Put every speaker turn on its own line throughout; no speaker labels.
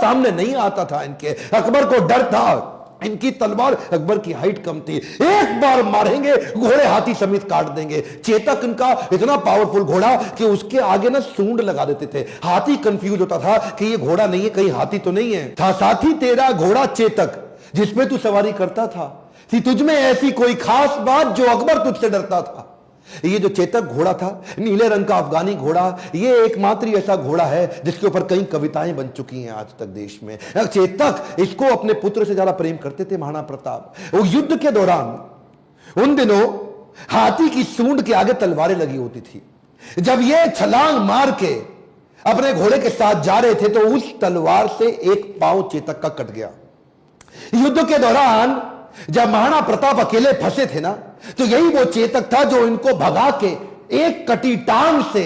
सामने नहीं आता था इनके। अकबर को डर था, इनकी तलवार, अकबर की हाइट कम थी, एक बार मारेंगे घोड़े हाथी समेत काट देंगे। चेतक इनका इतना पावरफुल घोड़ा कि उसके आगे ना सूंड लगा देते थे। हाथी कंफ्यूज होता था कि ये घोड़ा नहीं है, कहीं हाथी तो नहीं है। था साथी तेरा घोड़ा चेतक जिसमें तू सवारी करता था, थी तुझमें ऐसी कोई खास बात जो अकबर तुझसे डरता था। ये जो चेतक घोड़ा था, नीले रंग का अफगानी घोड़ा, ये एकमात्र ऐसा घोड़ा है जिसके ऊपर कई कविताएं बन चुकी हैं आज तक देश में। चेतक इसको अपने पुत्र से ज्यादा प्रेम करते थे महाराणा प्रताप। वो युद्ध के दौरान उन दिनों हाथी की सूंड के आगे तलवारें लगी होती थी। जब ये छलांग मार के अपने घोड़े के साथ जा रहे थे तो उस तलवार से एक पांव चेतक का कट गया। युद्ध के दौरान जब महाराणा प्रताप अकेले फंसे थे ना, तो यही वो चेतक था जो इनको भगा के एक कटी टांग से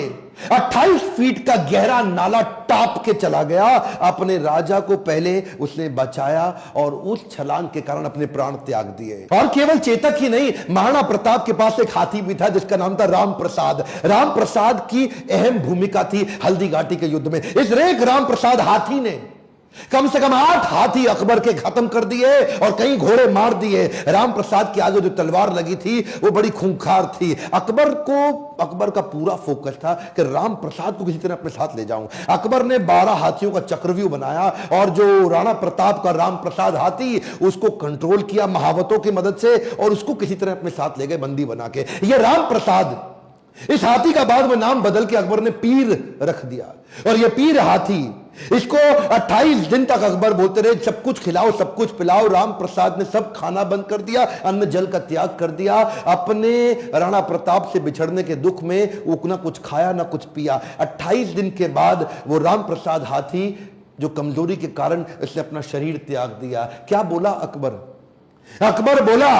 28 फीट का गहरा नाला टाप के चला गया। अपने राजा को पहले उसने बचाया और उस छलांग के कारण अपने प्राण त्याग दिए। और केवल चेतक ही नहीं, महाराणा प्रताप के पास एक हाथी भी था जिसका नाम था राम प्रसाद। राम प्रसाद की अहम भूमिका थी हल्दी घाटी के युद्ध में। इस रेख राम प्रसाद हाथी ने कम से कम 8 हाथी अकबर के खत्म कर दिए और कई घोड़े मार दिए। राम प्रसाद की आगे जो तलवार लगी थी वो बड़ी खूंखार थी। अकबर का पूरा फोकस था कि राम प्रसाद को किसी तरह अपने साथ ले जाऊं। अकबर ने 12 हाथियों का चक्रव्यूह बनाया और जो राणा प्रताप का राम प्रसाद हाथी, उसको कंट्रोल किया महावतों की मदद से और उसको किसी तरह अपने साथ ले गए बंदी बना के। ये राम प्रसाद, इस हाथी का बाद में नाम बदल के अकबर ने पीर रख दिया। और ये पीर हाथी, इसको 28 दिन तक अकबर बोलते रहे सब कुछ खिलाओ सब कुछ पिलाओ। राम प्रसाद ने सब खाना बंद कर दिया, अन्न जल का त्याग कर दिया। अपने राणा प्रताप से बिछड़ने के दुख में वो ना कुछ खाया ना कुछ पिया। 28 दिन के बाद वो राम प्रसाद हाथी जो कमजोरी के कारण इसने अपना शरीर त्याग दिया। क्या बोला अकबर? अकबर बोला,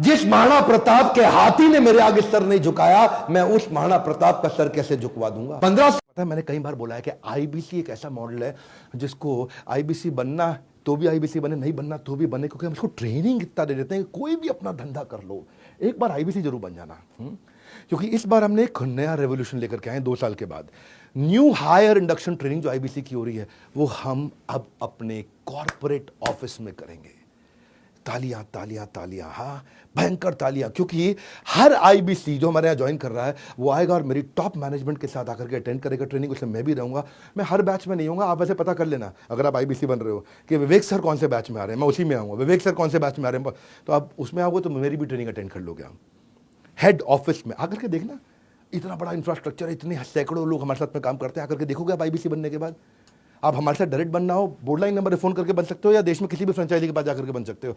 जिस महाराणा प्रताप के हाथी ने मेरे आगे सर नहीं झुकाया, मैं उस महाराणा प्रताप का सर कैसे झुकवा दूंगा। 15 मैंने कई बार बोला है कि आईबीसी एक ऐसा मॉडल है जिसको आईबीसी बनना तो भी आईबीसी बने, नहीं बनना तो भी बने, क्योंकि हम इसको ट्रेनिंग इतना दे देते हैं कि कोई भी अपना धंधा कर लो, एक बार आईबीसी जरूर बन जाना। क्योंकि इस बार हमने एक नया रेवोल्यूशन लेकर के आए 2 साल के बाद। न्यू हायर इंडक्शन ट्रेनिंग जो आईबीसी की हो रही है वो हम अब अपने कॉर्पोरेट ऑफिस में करेंगे। तालियां तालियां तालियां, हाँ भयंकर तालियां, क्योंकि हर आईबीसी जो हमारे यहाँ ज्वाइन कर रहा है वो आएगा और मेरी टॉप मैनेजमेंट के साथ आकर के अटेंड करेगा ट्रेनिंग। उसमें मैं भी रहूंगा। मैं हर बैच में नहीं होऊंगा। आप वैसे पता कर लेना अगर आप आईबीसी बन रहे हो कि विवेक सर कौन से बैच में आ रहे हैं, मैं उसी में आऊँगा। विवेक सर कौन से बैच में आ रहे हैं तो आप उसमें आओगे तो मेरी भी ट्रेनिंग अटेंड कर लोगे। आप हेड ऑफिस में आकर के देखना, इतना बड़ा इंफ्रास्ट्रक्चर, इतने सैकड़ों लोग हमारे साथ में काम करते हैं। आकर के देखोगे आप आईबीसी बनने के बाद। आप हमारे साथ डायरेक्ट बनना हो, बोर्ड लाइन नंबर फोन करके बन सकते हो या देश में किसी भी फ्रेंचाइजी के पास जाकर के बन सकते हो।